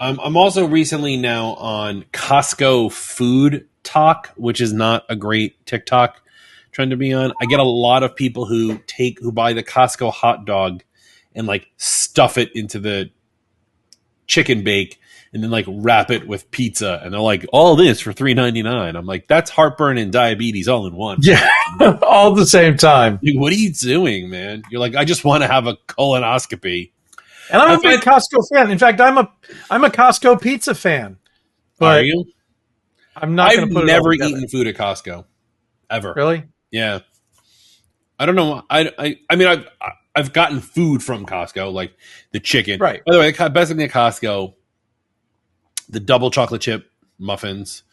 I'm also recently now on Costco Food Talk, which is not a great TikTok trend to be on. I get a lot of people who buy the Costco hot dog and like stuff it into the chicken bake and then like wrap it with pizza, and they're like, all this for $3.99. I'm like, that's heartburn and diabetes all in one. Yeah, all at the same time. Like, what are you doing, man? You're like, I just want to have a colonoscopy. And I'm a big Costco fan. In fact, I'm a Costco pizza fan. But are you? I'm not going to put it all never together. eaten food at Costco ever. Really? Yeah. I don't know. I mean, I've gotten food from Costco, like the chicken. Right. By the way, the best thing at Costco, the double chocolate chip muffins,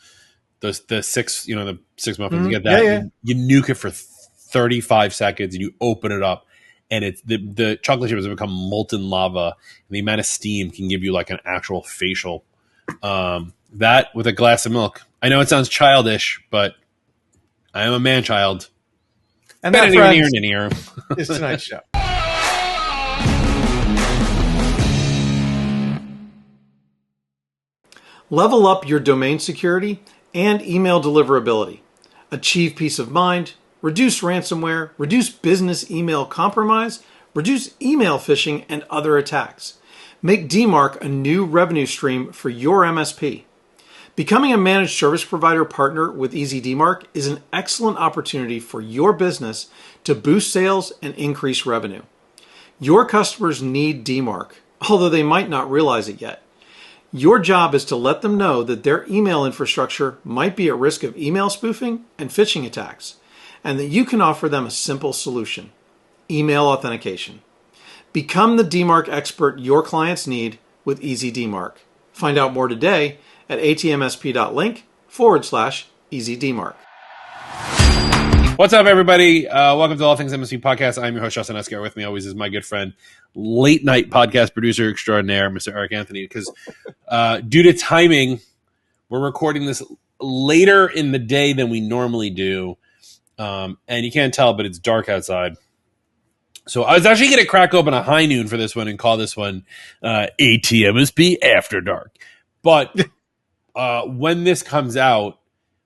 the six muffins. You get that. Yeah. You nuke it for 35 seconds, and you open it up, and it's the chocolate chips have become molten lava, and the amount of steam can give you like an actual facial. That with a glass of milk. I know it sounds childish, but I am a man child. And that, friends, here is tonight's show. Level up your domain security and email deliverability. Achieve peace of mind, reduce ransomware, reduce business email compromise, reduce email phishing and other attacks. Make DMARC a new revenue stream for your MSP. Becoming a managed service provider partner with EasyDMARC is an excellent opportunity for your business to boost sales and increase revenue. Your customers need DMARC, although they might not realize it yet. Your job is to let them know that their email infrastructure might be at risk of email spoofing and phishing attacks, and that you can offer them a simple solution: email authentication. Become the DMARC expert your clients need with EasyDMARC. Find out more today at atmsp.link/EasyDMARC. What's up, everybody? Welcome to All Things MSP Podcast. I'm your host, Justin Esgar. With me always is my good friend, late night podcast producer extraordinaire, Mr. Eric Anthony. Because due to timing, we're recording this later in the day than we normally do. And you can't tell, but it's dark outside. So I was actually going to crack open a high noon for this one and call this one ATMSP After Dark. But when this comes out,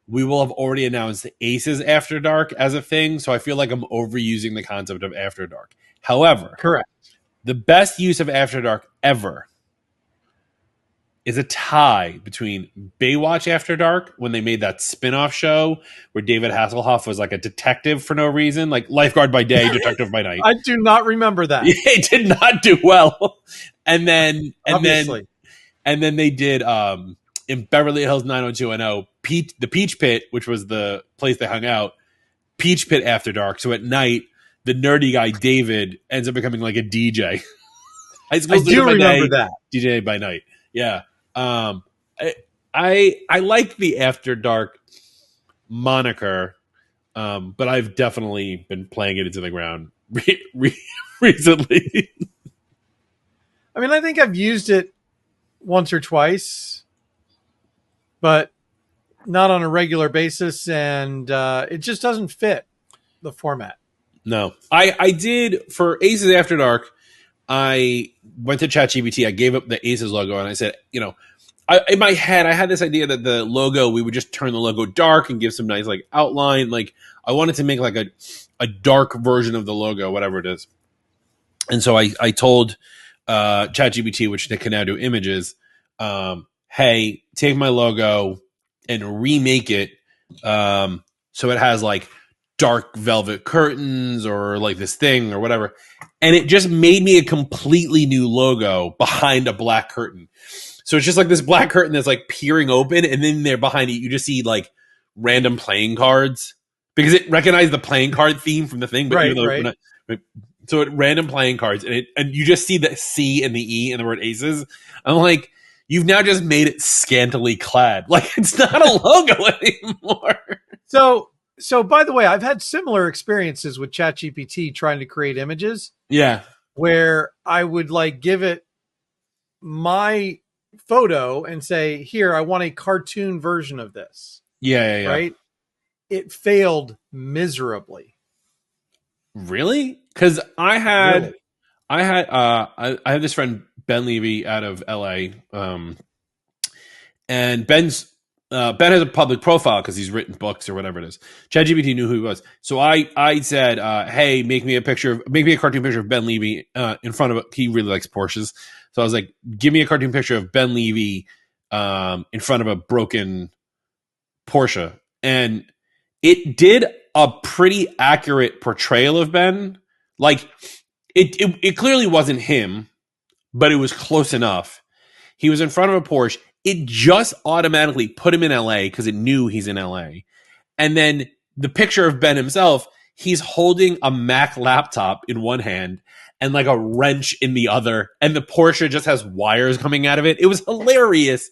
we will have already announced Aces After Dark as a thing, so I feel like I'm overusing the concept of After Dark. However, correct. The best use of After Dark ever is a tie between Baywatch After Dark, when they made that spin-off show where David Hasselhoff was like a detective for no reason, like lifeguard by day, detective by night. I do not remember that. It did not do well. And then they did in Beverly Hills 90210, the Peach Pit, which was the place they hung out, Peach Pit After Dark. So at night, the nerdy guy David ends up becoming like a DJ. I do remember that. DJ by night. Yeah. I like the After Dark moniker, but I've definitely been playing it into the ground recently. I mean, I think I've used it once or twice, but not on a regular basis, and it just doesn't fit the format. No. I did, for Aces After Dark, I went to ChatGPT, I gave up the Aces logo, and I said, in my head, I had this idea that the logo, we would just turn the logo dark and give some nice like outline. Like I wanted to make like a dark version of the logo, whatever it is. And so I told ChatGPT, which they can now do images, hey, take my logo and remake it so it has like dark velvet curtains or like this thing or whatever. And it just made me a completely new logo behind a black curtain. So it's just like this black curtain that's like peering open, and then there behind it, you just see like random playing cards because it recognized the playing card theme from the thing. But right. So it random playing cards, and you just see the C and the E and the word Aces. I'm like, you've now just made it scantily clad. Like it's not a logo anymore. So by the way, I've had similar experiences with ChatGPT trying to create images. Yeah. Where I would like give it my photo and say, here, I want a cartoon version of this. Yeah. Right? It failed miserably. Really? Because I had this friend Ben Levy out of LA, And Ben has a public profile because he's written books or whatever it is. ChatGPT knew who he was, so I said, "Hey, make me a cartoon picture of Ben Levy in front of he really likes Porsches." So I was like, "Give me a cartoon picture of Ben Levy in front of a broken Porsche," and it did a pretty accurate portrayal of Ben. Like it clearly wasn't him, but it was close enough. He was in front of a Porsche. It just automatically put him in LA because it knew he's in LA. And then the picture of Ben himself, he's holding a Mac laptop in one hand and like a wrench in the other. And the Porsche just has wires coming out of it. It was hilarious.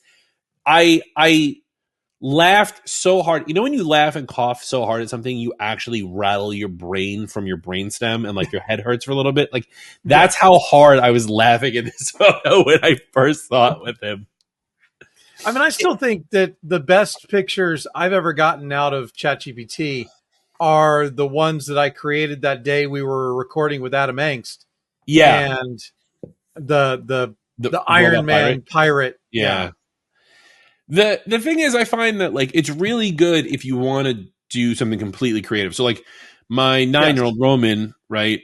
I laughed so hard. You know, when you laugh and cough so hard at something, you actually rattle your brain from your brainstem and like your head hurts for a little bit. Like that's how hard I was laughing at this photo when I first saw it with him. I mean, I still think that the best pictures I've ever gotten out of ChatGPT are the ones that I created that day we were recording with Adam Angst. Yeah. And the Iron Man pirate. Yeah. The thing is, I find that like it's really good if you want to do something completely creative. So like my 9-year-old Roman, right?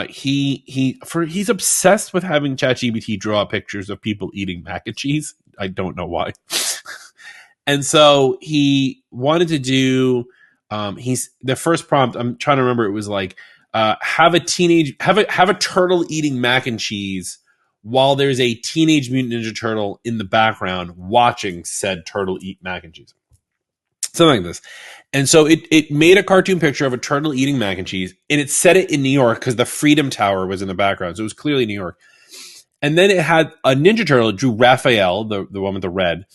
He's obsessed with having ChatGPT draw pictures of people eating mac and cheese. I don't know why. And so he wanted to do he's the first prompt, I'm trying to remember, it was like have a turtle eating mac and cheese while there's a Teenage Mutant Ninja Turtle in the background watching said turtle eat mac and cheese. Something like this. And so it made a cartoon picture of a turtle eating mac and cheese, and it set it in New York because the Freedom Tower was in the background. So it was clearly New York. And then it had a Ninja Turtle. It drew Raphael, the one with the red,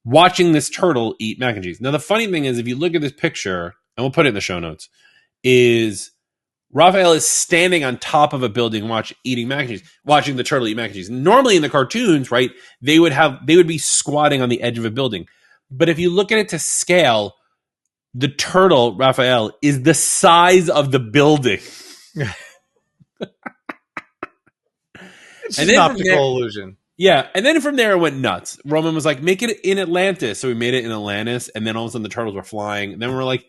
watching this turtle eat mac and cheese. Now, the funny thing is, if you look at this picture, and we'll put it in the show notes, is Raphael is standing on top of a building eating mac and cheese, watching the turtle eat mac and cheese. Normally in the cartoons, right, they would be squatting on the edge of a building. But if you look at it to scale, the turtle, Raphael, is the size of the building. It's an optical illusion. Yeah, and then from there it went nuts. Roman was like, make it in Atlantis. So we made it in Atlantis, and then all of a sudden the turtles were flying. And then we were like,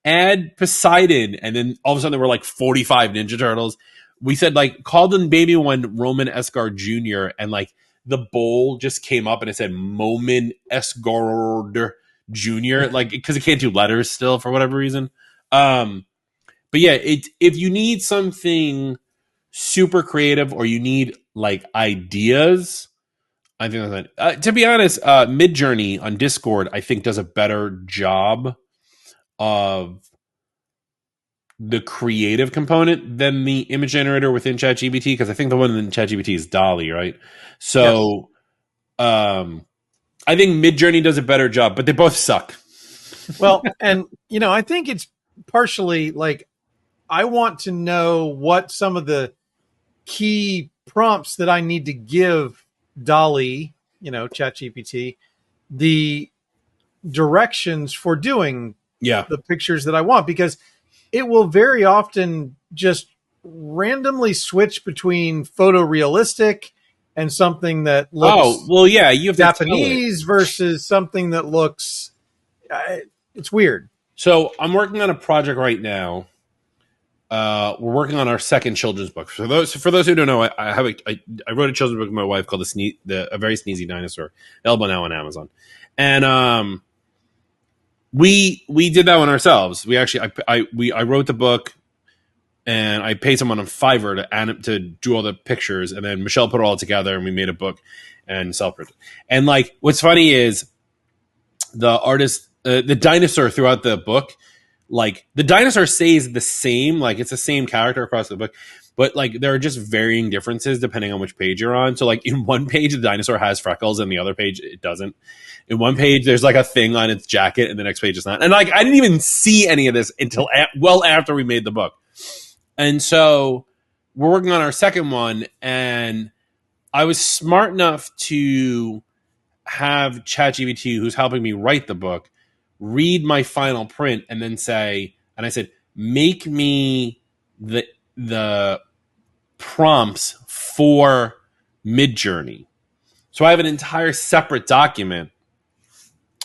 add Poseidon. And then all of a sudden there were like 45 Ninja Turtles. We said, like, call them baby one Roman Esgar Jr. And like the bowl just came up and it said Moman Esgar Jr. Like, because it can't do letters still for whatever reason. But yeah, if you need something super creative or you need like ideas, I think that's to be honest, Midjourney on Discord I think does a better job of the creative component than the image generator within ChatGPT, because I think the one in ChatGPT is DALL-E, right? So I think Midjourney does a better job, but they both suck. Well, and you know, I think it's partially like I want to know what some of the key prompts that I need to give DALL-E, you know, ChatGPT, the directions for doing the pictures that I want, because it will very often just randomly switch between photorealistic and something that looks you have Japanese versus something that looks it's weird. So I'm working on a project right now. We're working on our second children's book. For those who don't know, I wrote a children's book with my wife called A Very Sneezy Dinosaur, available now on Amazon. And we did that one ourselves. We actually I wrote the book, and I paid someone on Fiverr to do all the pictures, and then Michelle put it all together, and we made a book and self-printed. And like, what's funny is the artist, the dinosaur throughout the book, like the dinosaur stays the same, like it's the same character across the book, but like there are just varying differences depending on which page you're on. So like in one page the dinosaur has freckles, and the other page it doesn't. In one page there's like a thing on its jacket, and the next page is not. And like I didn't even see any of this until well after we made the book. And so we're working on our second one, and I was smart enough to have ChatGPT, who's helping me write the book, read my final print and then say, and I said, make me the prompts for Midjourney. So I have an entire separate document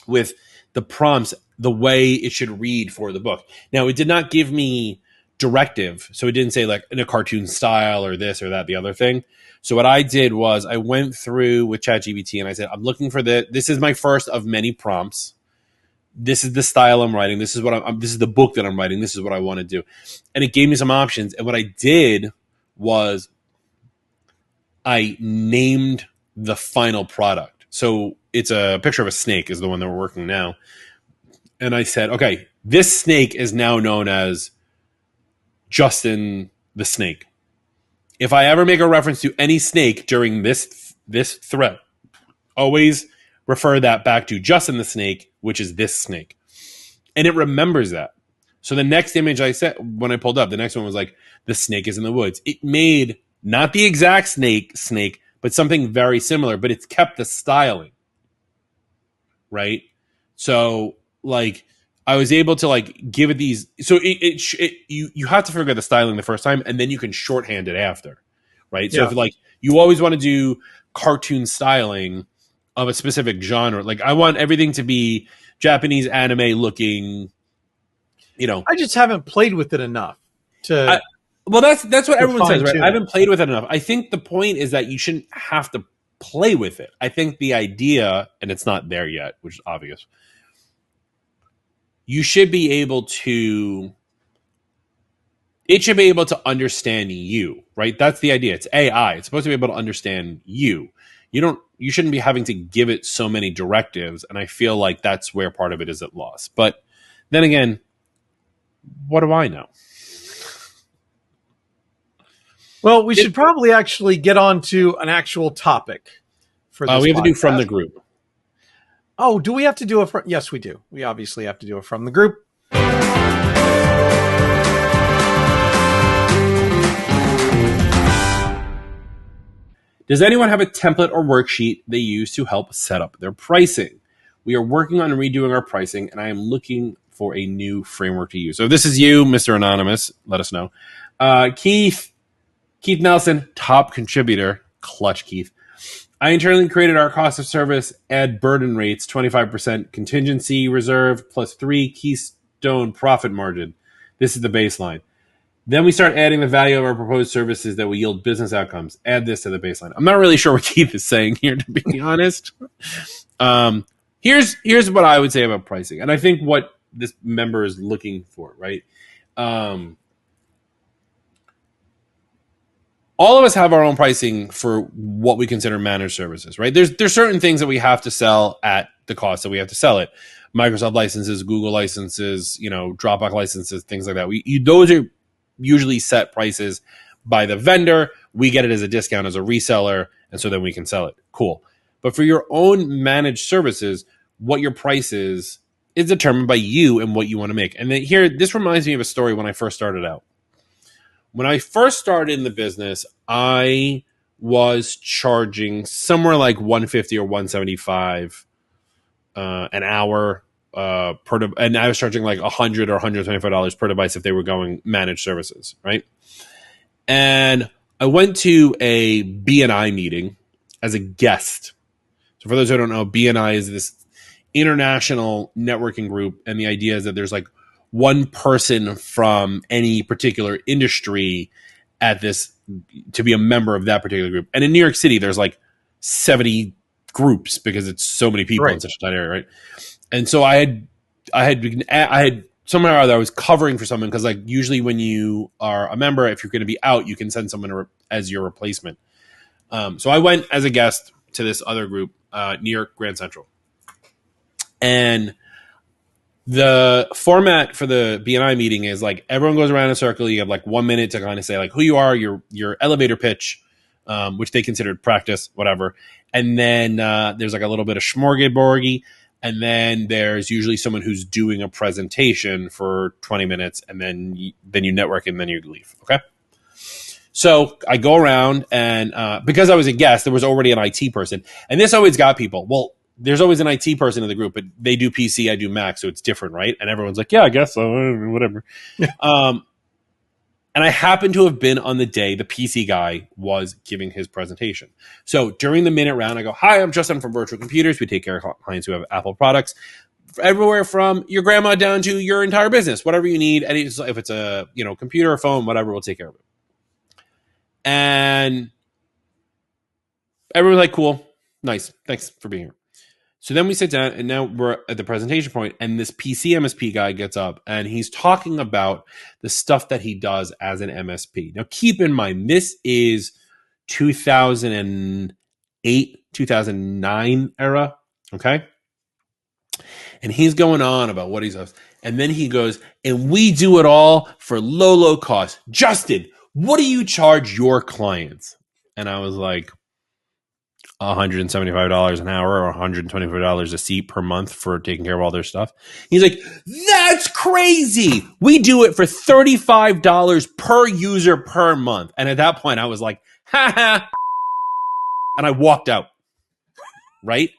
with the prompts, the way it should read for the book. Now, it did not give me directive. So it didn't say like in a cartoon style or this or that, the other thing. So what I did was I went through with ChatGPT and I said, I'm looking for this is my first of many prompts. This is the style I'm writing. This is what this is the book that I'm writing. This is what I want to do. And it gave me some options. And what I did was I named the final product. So it's a picture of a snake is the one that we're working now. And I said, okay, this snake is now known as Justin the Snake. If I ever make a reference to any snake during this thread, always refer that back to Justin the Snake, which is this snake. And it remembers that. So the next image I set when I pulled up, the next one was like, the snake is in the woods. It made not the exact snake, but something very similar, but it's kept the styling. Right? So like I was able to like give it these. So you have to figure out the styling the first time, and then you can shorthand it after, right? So if like you always want to do cartoon styling of a specific genre, like I want everything to be Japanese anime looking. You know, I just haven't played with it enough to. Well, that's what everyone says, right? Tune. I haven't played with it enough. I think the point is that you shouldn't have to play with it. I think the idea, and it's not there yet, which is obvious. You should be able to, it should be able to understand you, right? That's the idea. It's AI. It's supposed to be able to understand you. You shouldn't be having to give it so many directives. And I feel like that's where part of it is at loss. But then again, what do I know? Well, we should probably actually get on to an actual topic for this. We have to do from the group. Oh, do we have to do a from? Yes, we do. We obviously have to do a from the group. Does anyone have a template or worksheet they use to help set up their pricing? We are working on redoing our pricing, and I am looking for a new framework to use. So if this is you, Mr. Anonymous, let us know. Keith Nelson, top contributor. Clutch, Keith. I internally created our cost of service, add burden rates, 25% contingency reserve, plus 3 keystone profit margin. This is the baseline. Then we start adding the value of our proposed services that will yield business outcomes. Add this to the baseline. I'm not really sure what Keith is saying here, to be honest. Here's what I would say about pricing. And I think what this member is looking for, right? All of us have our own pricing for what we consider managed services, right? There's certain things that we have to sell at the cost that we have to sell it. Microsoft licenses, Google licenses, Dropbox licenses, things like that. Those are usually set prices by the vendor. We get it as a discount as a reseller, and so then we can sell it. Cool. But for your own managed services, what your price is determined by you and what you want to make. And then this reminds me of a story when I first started out. When I first started in the business, I was charging somewhere like $150 or $175 an hour and I was charging like $100 or $125 per device if they were going managed services, right? And I went to a BNI meeting as a guest. So for those who don't know, BNI is this international networking group, and the idea is that there's like one person from any particular industry at this to be a member of that particular group. And in New York City, there's like 70 groups because it's so many people in such a tight area, right? And so I had somehow or other I was covering for someone because like usually when you are a member, if you're going to be out, you can send someone as your replacement. So I went as a guest to this other group, New York Grand Central, and the format for the BNI meeting is like everyone goes around in a circle. You have like 1 minute to kind of say like who you are, your elevator pitch, which they considered practice, whatever. And then there's like a little bit of smorgasbordy. And then there's usually someone who's doing a presentation for 20 minutes. And then you network and then you leave. Okay. So I go around and because I was a guest, there was already an IT person. And this always got people. Well, there's always an IT person in the group, but they do PC, I do Mac, so it's different, right? And everyone's like, yeah, I guess so, whatever. And I happened to have been on the day the PC guy was giving his presentation. So during the minute round, I go, "Hi, I'm Justin from Virtual Computers. We take care of clients who have Apple products, everywhere from your grandma down to your entire business, whatever you need. And if it's a computer or phone, whatever, we'll take care of it." And everyone's like, "Cool, nice, thanks for being here." So then we sit down, and now we're at the presentation point, and this PC MSP guy gets up, and he's talking about the stuff that he does as an MSP. Now, keep in mind, this is 2008, 2009 era, okay? And he's going on about what he does. And then he goes, "And we do it all for low, low cost. Justin, what do you charge your clients?" And I was like, $175 an hour or $125 a seat per month for taking care of all their stuff. He's like, "That's crazy. We do it for $35 per user per month." And at that point, I was like, "Ha ha." And I walked out. Right?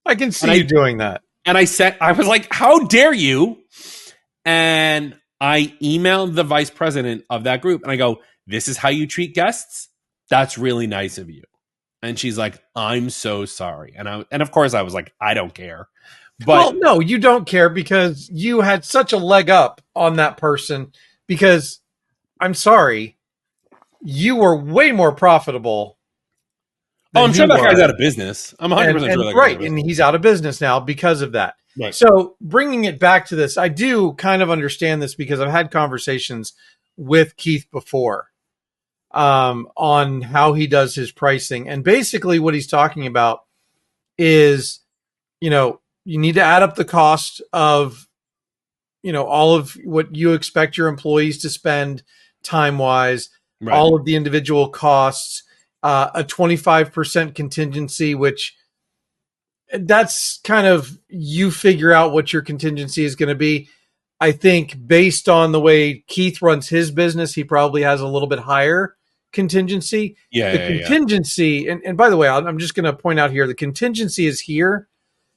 I can see you doing that. And I was like, "How dare you?" And I emailed the vice president of that group and I go, "This is how you treat guests? That's really nice of you." And she's like, "I'm so sorry." And of course I was like, "I don't care." But well, no, you don't care because you had such a leg up on that person because I'm sorry, you were way more profitable. I'm sure that guy's out of business. I'm 100% sure that guy's right, and he's out of business now because of that. Right. So bringing it back to this, I do kind of understand this because I've had conversations with Keith before. On how he does his pricing. And basically what he's talking about is, you need to add up the cost of, all of what you expect your employees to spend time-wise, right, all of the individual costs, a 25% contingency, which that's kind of, you figure out what your contingency is going to be. I think based on the way Keith runs his business, he probably has a little bit higher contingency. The contingency, and by the way, I'm just going to point out here, the contingency is here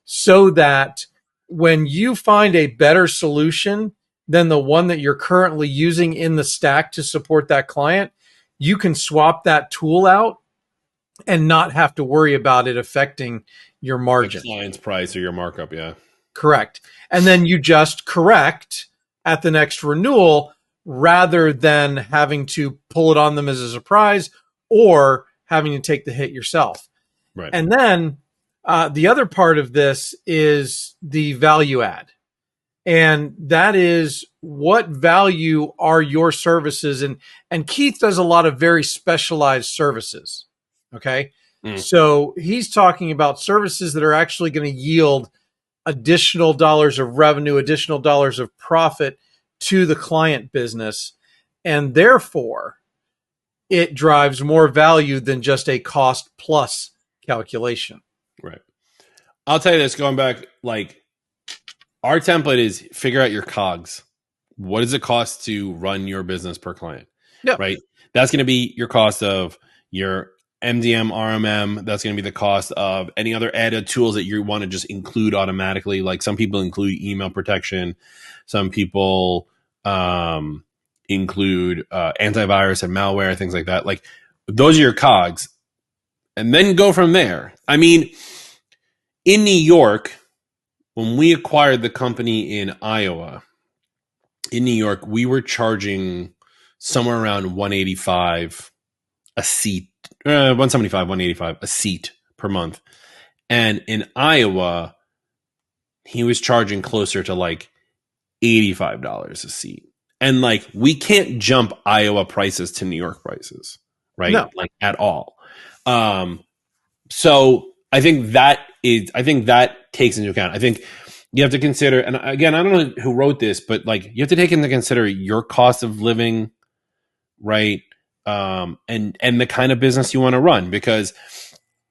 so that when you find a better solution than the one that you're currently using in the stack to support that client, you can swap that tool out and not have to worry about it affecting your margin. The client's price or your markup, yeah. Correct. And then you just correct at the next renewal rather than having to pull it on them as a surprise or having to take the hit yourself. Right. And then the other part of this is the value add. And that is, what value are your services? And Keith does a lot of very specialized services. Okay. So he's talking about services that are actually going to yield additional dollars of revenue, additional dollars of profit to the client business. And therefore, it drives more value than just a cost plus calculation. Right. I'll tell you this, going back, like, our template is figure out your COGS. What does it cost to run your business per client? Yep. Right. That's going to be your cost of your MDM, RMM. That's going to be the cost of any other added tools that you want to just include automatically. Like, some people include email protection. Some people include antivirus and malware, things like that. Like, those are your COGS. And then go from there. I mean, in New York, when we acquired the company in Iowa, in New York, we were charging somewhere around $185 a seat, $175, $185 a seat per month. And in Iowa, he was charging closer to like $85 a seat. And like, we can't jump Iowa prices to New York prices, right? No. Like, at all. So I think that takes into account. I think you have to consider, and again, I don't know who wrote this, but like, you have to take into consider your cost of living, right? And the kind of business you want to run, because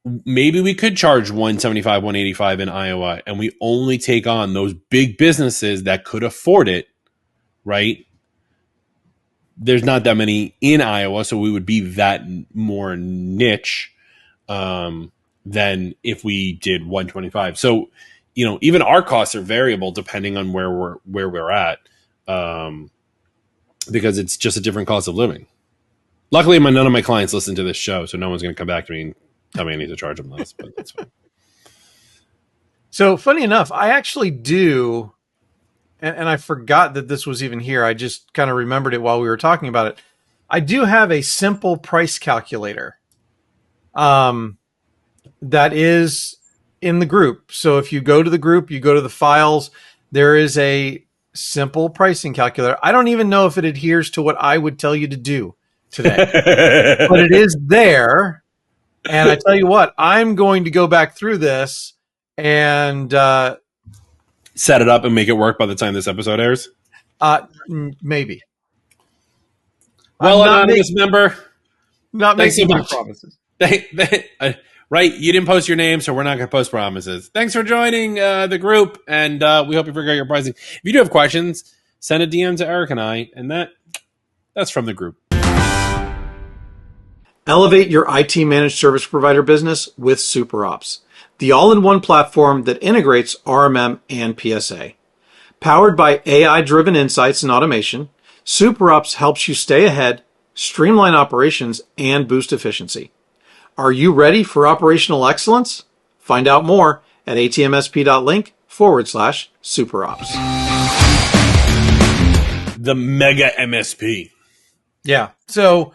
maybe we could charge $175, $185 in Iowa, and we only take on those big businesses that could afford it, right? There's not that many in Iowa, so we would be that more niche than if we did 125. So, even our costs are variable depending on where we're at. because it's just a different cost of living. Luckily, none of my clients listen to this show, so no one's going to come back to me and tell me I need to charge them less, but that's fine. So funny enough, I actually do, and I forgot that this was even here. I just kind of remembered it while we were talking about it. I do have a simple price calculator that is in the group. So if you go to the group, you go to the files, there is a simple pricing calculator. I don't even know if it adheres to what I would tell you to do today, but it is there. And I tell you what, I'm going to go back through this and set it up and make it work by the time this episode airs. Maybe. Well, anonymous member, not making so promises. Right, you didn't post your name, so we're not going to post promises. Thanks for joining the group, and we hope you figure out your pricing. If you do have questions, send a DM to Eric and I, and that's from the group. Elevate your IT managed service provider business with SuperOps, the all-in-one platform that integrates RMM and PSA. Powered by AI-driven insights and automation, SuperOps helps you stay ahead, streamline operations, and boost efficiency. Are you ready for operational excellence? Find out more at atmsp.link/SuperOps. The mega MSP. Yeah. So,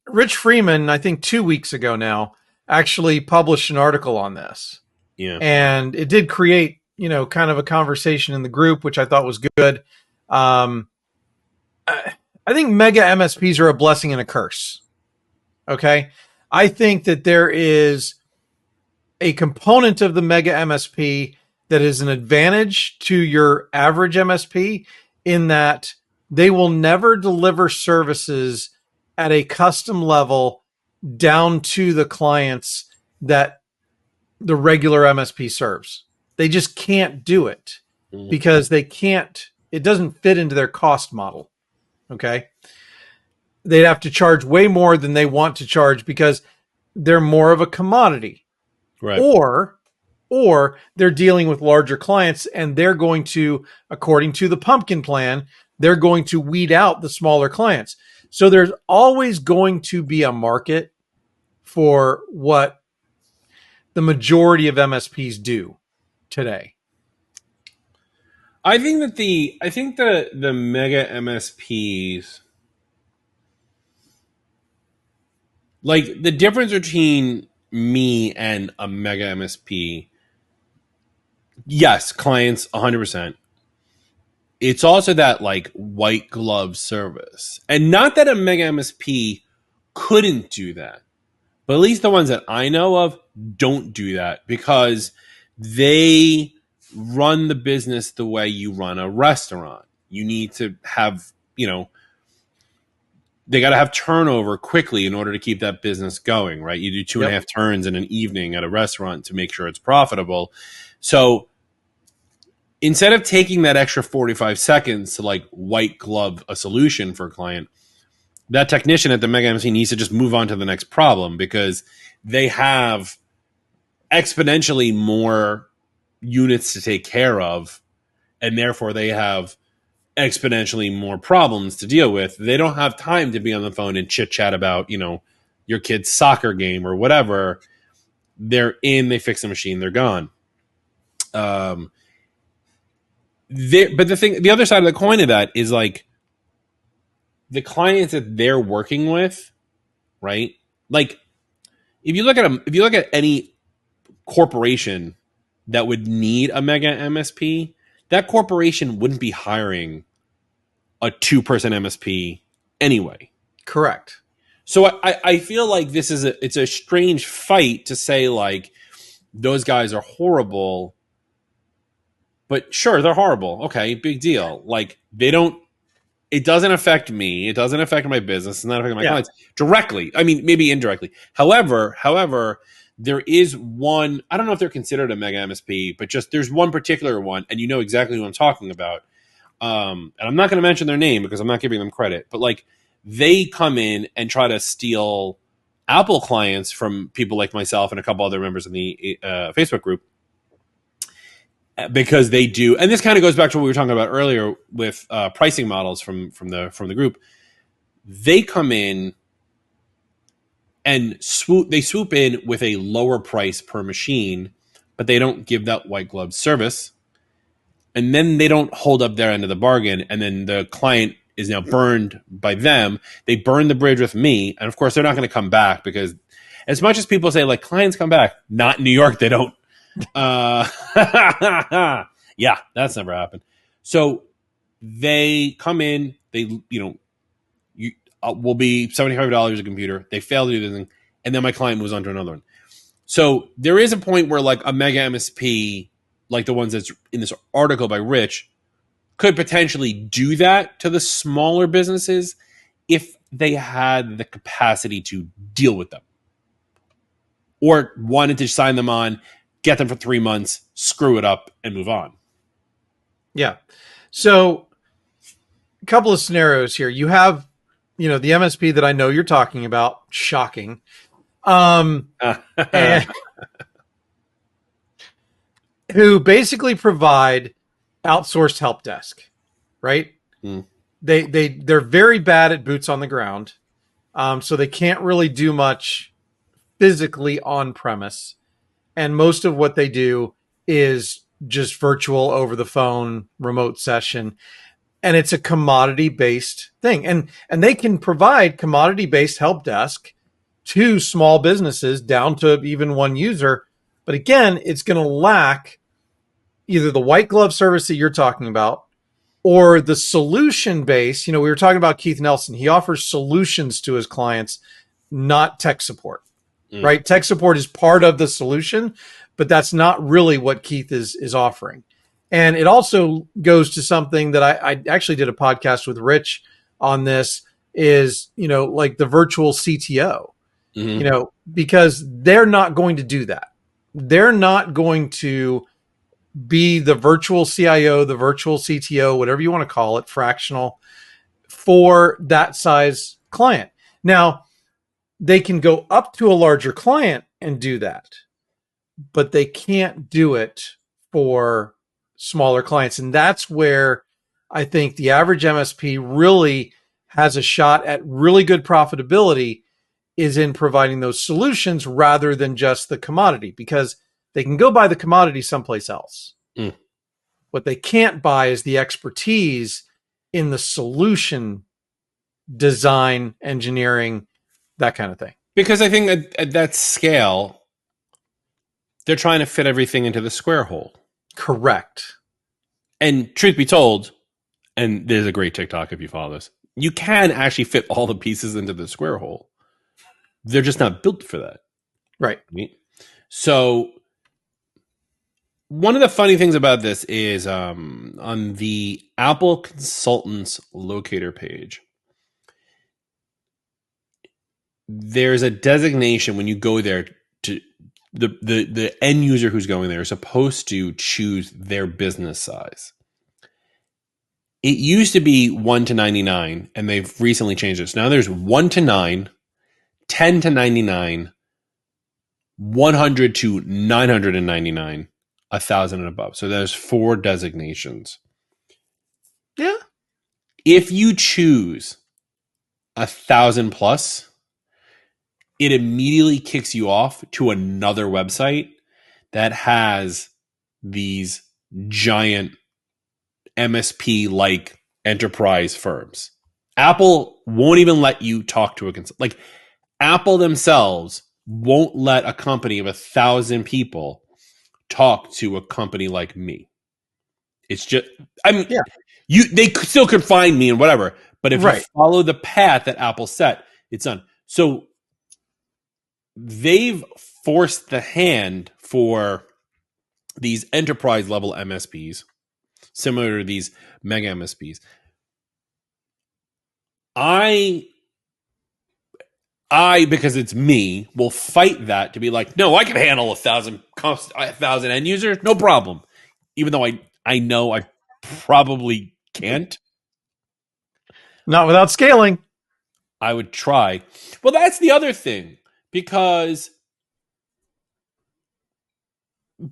Rich Freeman, I think 2 weeks ago now, actually published an article on this. Yeah. And it did create, kind of a conversation in the group, which I thought was good. I think mega MSPs are a blessing and a curse. Okay. I think that there is a component of the mega MSP that is an advantage to your average MSP in that they will never deliver services at a custom level down to the clients that the regular MSP serves. They just can't do it because it doesn't fit into their cost model. Okay. They'd have to charge way more than they want to charge because they're more of a commodity. Right. Or they're dealing with larger clients and they're going to, according to the pumpkin plan, they're going to weed out the smaller clients. So there's always going to be a market for what the majority of MSPs do today. I think the mega MSPs, like the difference between me and a mega MSP, yes, clients 100%. It's also that like white glove service. And not that a mega MSP couldn't do that, but at least the ones that I know of don't do that because they run the business the way you run a restaurant. You need to have, they got to have turnover quickly in order to keep that business going, right? You do 2.5 turns in an evening at a restaurant to make sure it's profitable. So instead of taking that extra 45 seconds to like white glove a solution for a client, that technician at the mega MSP needs to just move on to the next problem because they have exponentially more units to take care of, and therefore they have exponentially more problems to deal with. They don't have time to be on the phone and chit chat about, your kid's soccer game or whatever. They're in, they fix the machine, they're gone. But the other side of the coin of that is like the clients that they're working with, right? Like if you look at any corporation that would need a mega MSP, that corporation wouldn't be hiring a 2-person MSP anyway. Correct. So I feel like it's a strange fight to say like those guys are horrible, but sure, they're horrible. Okay, big deal. Like it doesn't affect me. It doesn't affect my business. It's not affecting my clients directly. I mean, maybe indirectly. However, there is one, I don't know if they're considered a mega MSP, but just there's one particular one, and you know exactly who I'm talking about. And I'm not going to mention their name because I'm not giving them credit, but like they come in and try to steal Apple clients from people like myself and a couple other members in the Facebook group. because they do, and this kind of goes back to what we were talking about earlier with pricing models from the group. They come in and swoop in with a lower price per machine, but they don't give that white glove service, and then they don't hold up their end of the bargain, and then the client is now burned by them. They burn the bridge with me, and of course they're not going to come back, because as much as people say like clients come back, not in New York, they don't. Yeah, that's never happened. So they come in, they will be $75 a computer. They fail to do the thing, and then my client moves on to another one. So there is a point where like a mega MSP, like the ones that's in this article by Rich, could potentially do that to the smaller businesses if they had the capacity to deal with them, or wanted to sign them on, get them for 3 months, screw it up, and move on. Yeah. So a couple of scenarios here. You have, the MSP that I know you're talking about, shocking. And who basically provide outsourced help desk, right? Mm. They're very bad at boots on the ground. So they can't really do much physically on premise. And most of what they do is just virtual, over the phone, remote session. And it's a commodity based thing. And they can provide commodity based help desk to small businesses down to even one user. But again, it's going to lack either the white glove service that you're talking about, or the solution base. We were talking about Keith Nelson. He offers solutions to his clients, not tech support, right? Tech support is part of the solution, but that's not really what Keith is offering. And it also goes to something that I actually did a podcast with Rich on this, is, like the virtual CTO, because they're not going to do that. They're not going to be the virtual CIO, the virtual CTO, whatever you want to call it, fractional, for that size client. Now, they can go up to a larger client and do that, but they can't do it for smaller clients. And that's where I think the average MSP really has a shot at really good profitability, is in providing those solutions rather than just the commodity, because they can go buy the commodity someplace else. What they can't buy is the expertise in the solution design, engineering, that kind of thing. Because I think at that scale, they're trying to fit everything into the square hole. Correct. And truth be told, and there's a great TikTok if you follow this, you can actually fit all the pieces into the square hole. They're just not built for that. Right. So one of the funny things about this is on the Apple Consultants Locator page, there's a designation when you go there to the end user who's going there is supposed to choose their business size. It used to be 1 to 99, and they've recently changed this. Now there's 1 to 9, 10 to 99, 100 to 999, 1,000 and above. So there's 4 designations. Yeah. If you choose 1,000 plus, it immediately kicks you off to another website that has these giant MSP-like enterprise firms. Apple won't even let you talk to a consultant. Like Apple themselves won't let a company of 1,000 people talk to a company like me. It's just, they still could find me and whatever, but if you follow the path that Apple set, it's done. So they've forced the hand for these enterprise level MSPs, similar to these mega MSPs. I, because it's me, will fight that to be like, no, I can handle 1,000 end users, no problem. Even though I know I probably can't. Not without scaling. I would try. Well, that's the other thing, because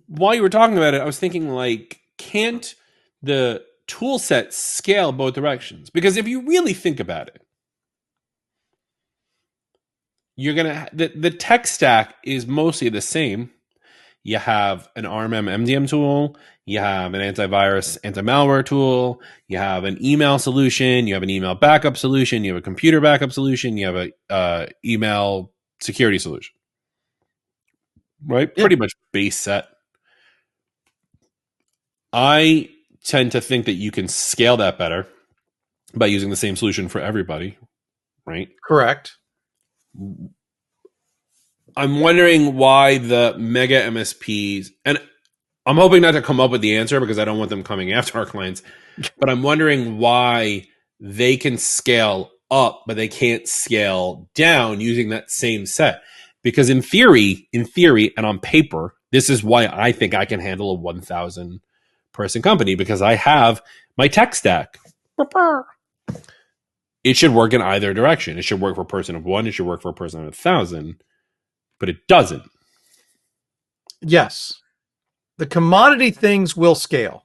while you were talking about it, I was thinking like, can't the tool set scale both directions? Because if you really think about it, you're gonna the tech stack is mostly the same. You have an RMM MDM tool, you have an antivirus, anti-malware tool, you have an email solution, you have an email backup solution, you have a computer backup solution, you have a email security solution, right? Yeah. Pretty much base set. I tend to think that you can scale that better by using the same solution for everybody, right? Correct. I'm wondering why the mega MSPs, and I'm hoping not to come up with the answer because I don't want them coming after our clients, but I'm wondering why they can scale up, but they can't scale down using that same set. Because in theory, and on paper, this is why I think I can handle a 1,000 person company because I have my tech stack. It should work in either direction. It should work for a person of one. It should work for a person of 1,000, but it doesn't. Yes. The commodity things will scale.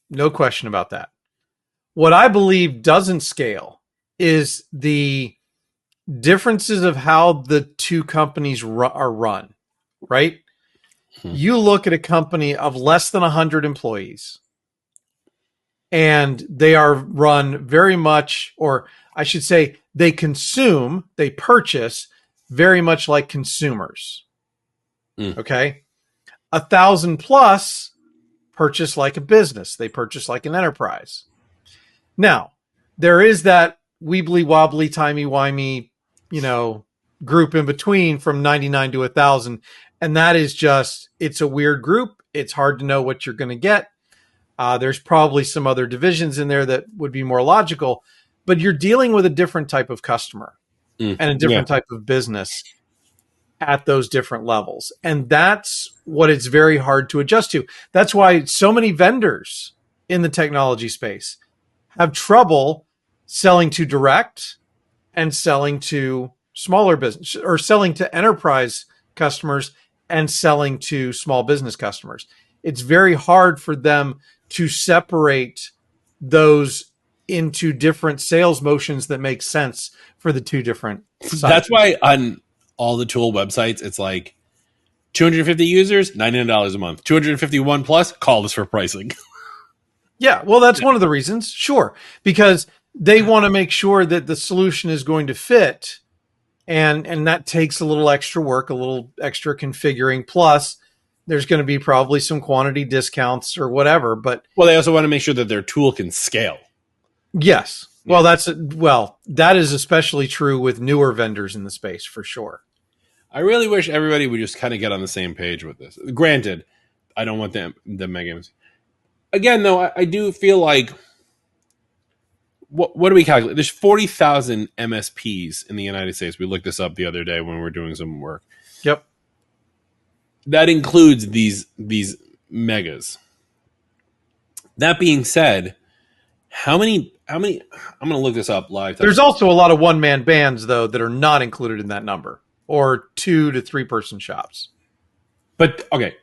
No question about that. What I believe doesn't scale is the differences of how the two companies are run, right? You look at a company of less than 100 employees, and they are run very much, or I should say, they purchase very much like consumers. Okay? 1,000 plus purchase like a business. They purchase like an enterprise. Now, there is that weebly wobbly, timey wimey, group in between from 99 to 1,000. And that is just, it's a weird group. It's hard to know what you're going to get. There's probably some other divisions in there that would be more logical, but you're dealing with a different type of customer and a different type of business at those different levels. And that's what it's very hard to adjust to. That's why so many vendors in the technology space have trouble selling to direct and selling to smaller business, or selling to enterprise customers and selling to small business customers. It's very hard for them to separate those into different sales motions that make sense for the two different sides. That's why on all the tool websites, it's like 250 users, $99 a month. 251 plus, call us for pricing. Yeah, well, that's one of the reasons, sure, because they want to make sure that the solution is going to fit, and that takes a little extra work, a little extra configuring. Plus, there's going to be probably some quantity discounts or whatever. But well, they also want to make sure that their tool can scale. Yes, well, that is especially true with newer vendors in the space for sure. I really wish everybody would just kind of get on the same page with this. Granted, I don't want the mega MSPs. Again, though, I do feel like, what do we calculate? There's 40,000 MSPs in the United States. We looked this up the other day when we were doing some work. Yep. That includes these megas. That being said, how many, I'm going to look this up live. There's also a lot of one-man bands, though, that are not included in that number, or 2 to 3 person shops. But, okay,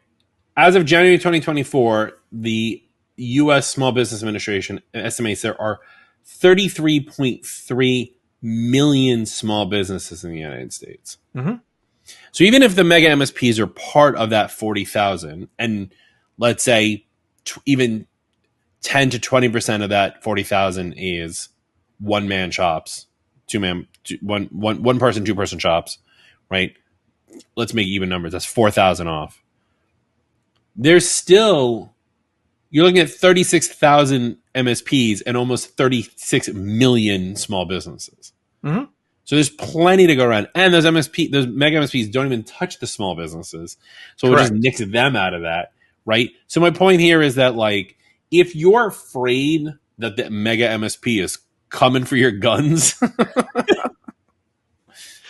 as of January 2024, the U.S. Small Business Administration estimates there are 33.3 million small businesses in the United States. Mm-hmm. So even if the mega MSPs are part of that 40,000, and let's say even 10 to 20% of that 40,000 is one-man shops, one person, two-person shops, right? Let's make even numbers. That's 4,000 off. There's still, you're looking at 36,000 MSPs and almost 36 million small businesses. Mm-hmm. So there's plenty to go around. And those mega MSPs don't even touch the small businesses. So we'll just nix them out of that, right? So my point here is that, like, if you're afraid that the mega MSP is coming for your guns,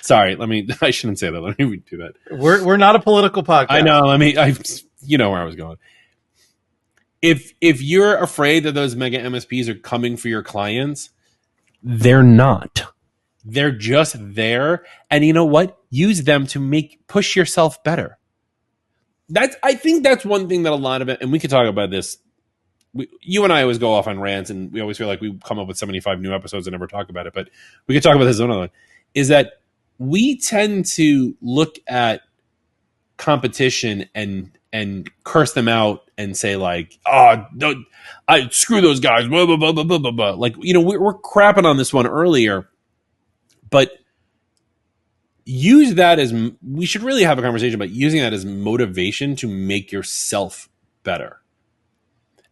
sorry, I shouldn't say that. Let me do that. We're not a political podcast. I know. You know where I was going. If you're afraid that those mega MSPs are coming for your clients, they're not. They're just there. And you know what? Use them to push yourself better. I think that's one thing that a lot of it, and we could talk about this. You and I always go off on rants, and we always feel like we come up with 75 new episodes and never talk about it. But we could talk about this another one. Is that we tend to look at competition and curse them out and say like, oh, don't, I screw those guys, blah, blah, blah, blah, blah, blah, blah. Like, we're crapping on this one earlier, but use that as, we should really have a conversation about using that as motivation to make yourself better.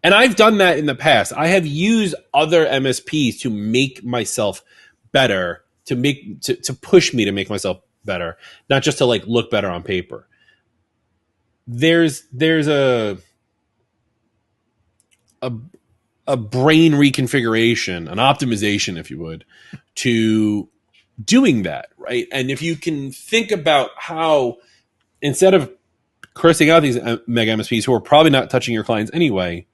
And I've done that in the past. I have used other MSPs to make myself better, to push me to make myself better, not just to like look better on paper. There's a brain reconfiguration, an optimization, if you would, to doing that, right? And if you can think about how, instead of cursing out these mega MSPs who are probably not touching your clients anyway,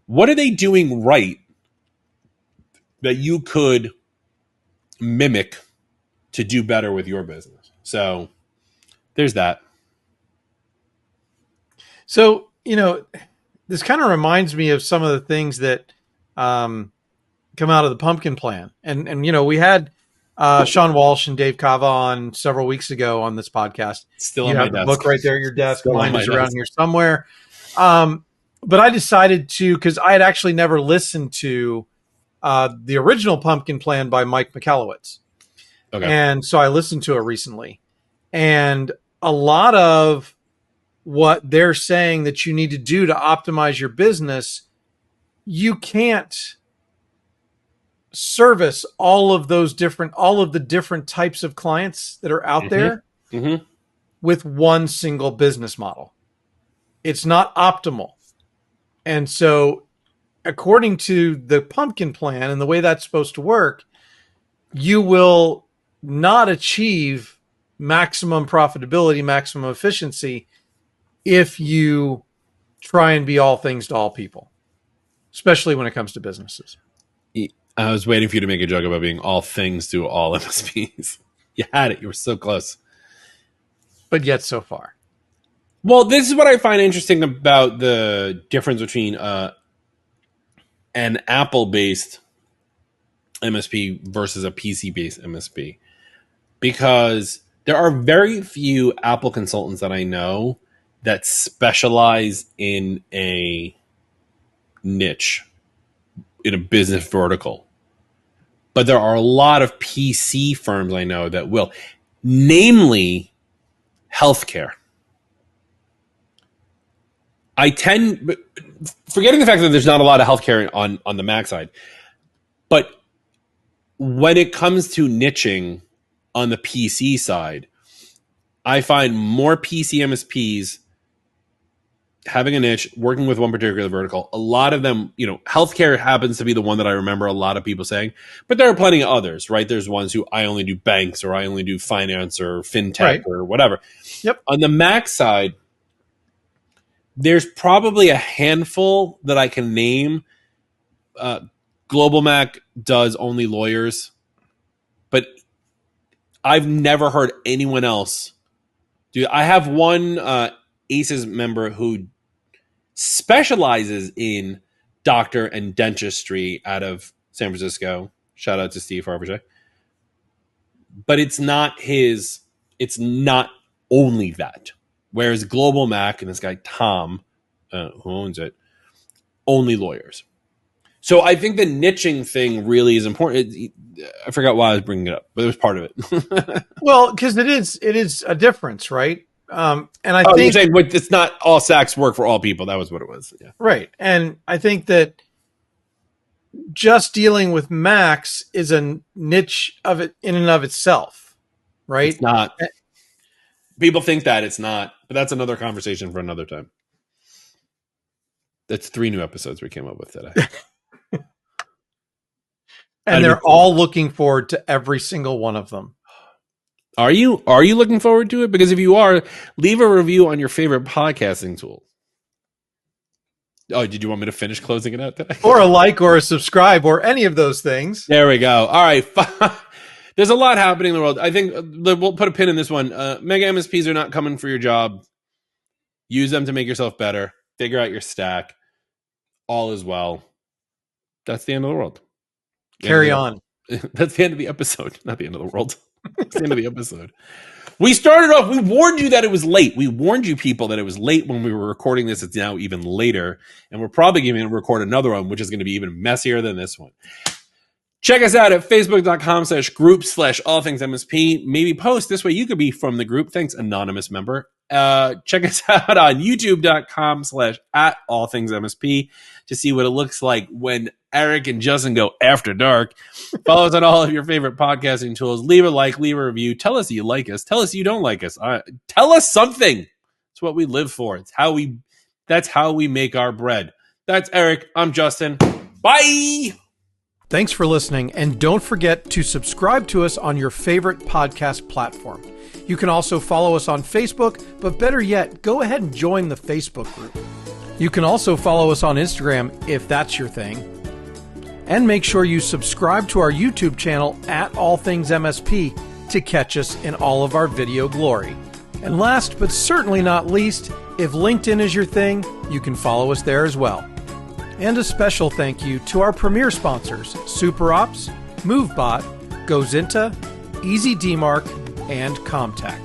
what are they doing right that you could mimic to do better with your business? So there's that. So, this kind of reminds me of some of the things that come out of the Pumpkin Plan. And we had Sean Walsh and Dave Kava on several weeks ago on this podcast. Still you on my have the desk. book right there at your desk. Still Mine on is my around desk. here somewhere. But I decided to, because I had actually never listened to the original Pumpkin Plan by Mike Michalowicz. Okay. And so I listened to it recently. And a lot of what they're saying that you need to do to optimize your business, you can't service all of the different types of clients that are out there with one single business model. It's not optimal. And so according to the Pumpkin Plan and the way that's supposed to work, you will not achieve maximum profitability, maximum efficiency if you try and be all things to all people, especially when it comes to businesses. I was waiting for you to make a joke about being all things to all MSPs. You had it. You were so close. But yet so far. Well, this is what I find interesting about the difference between an Apple-based MSP versus a PC-based MSP. Because there are very few Apple consultants that I know that specialize in a niche, in a business vertical. But there are a lot of PC firms I know that will, namely healthcare. Forgetting the fact that there's not a lot of healthcare on the Mac side, but when it comes to niching on the PC side, I find more PC MSPs having a niche, working with one particular vertical. A lot of them, healthcare happens to be the one that I remember a lot of people saying, but there are plenty of others, right? There's ones who I only do banks, or I only do finance or fintech, right, or whatever. Yep. On the Mac side, there's probably a handful that I can name. Global Mac does only lawyers, but I've never heard anyone else do. I have one ACES member who specializes in doctor and dentistry out of San Francisco. Shout out to Steve Harbourget. But it's not only that. Whereas Global Mac and this guy Tom, who owns it, only lawyers. So I think the niching thing really is important. I forgot why I was bringing it up, but it was part of it. Well, because it is a difference, right? And I think you're saying it's not all SACs work for all people. That was what it was. Yeah. Right. And I think that just dealing with Macs is a niche of it in and of itself, right? It's not. People think that it's not, but that's another conversation for another time. That's 3 new episodes we came up with today. And they're all looking forward to every single one of them. Are you looking forward to it? Because if you are, leave a review on your favorite podcasting tool. Oh, did you want me to finish closing it out today? Or a like or a subscribe or any of those things. There we go. All right. There's a lot happening in the world. I think we'll put a pin in this one. Mega MSPs are not coming for your job. Use them to make yourself better. Figure out your stack. All is well. That's the end of the world. Carry on. That's the end of the episode. Not the end of the world. It's the end of the episode. We started off, we warned you that it was late. We warned you people that it was late when we were recording this. It's now even later. And we're probably going to record another one, which is going to be even messier than this one. Check us out at facebook.com/group/all things MSP. Maybe post this way. You could be from the group. Thanks, anonymous member. Check us out on youtube.com/all things MSP to see what it looks like when Eric and Justin go after dark. Follow us on all of your favorite podcasting tools. Leave a like, leave a review. Tell us you like us. Tell us you don't like us. Tell us something. It's what we live for. That's how we make our bread. That's Eric. I'm Justin. Bye. Thanks for listening, and don't forget to subscribe to us on your favorite podcast platform. You can also follow us on Facebook, but better yet, go ahead and join the Facebook group. You can also follow us on Instagram if that's your thing. And make sure you subscribe to our YouTube channel at All Things MSP to catch us in all of our video glory. And last but certainly not least, if LinkedIn is your thing, you can follow us there as well. And a special thank you to our premier sponsors, SuperOps, MoveBot, Gozinta, EasyDmark, and Comtech.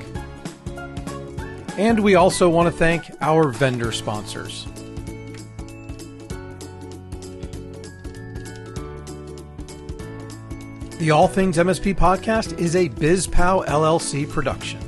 And we also want to thank our vendor sponsors. The All Things MSP podcast is a BizPow LLC production.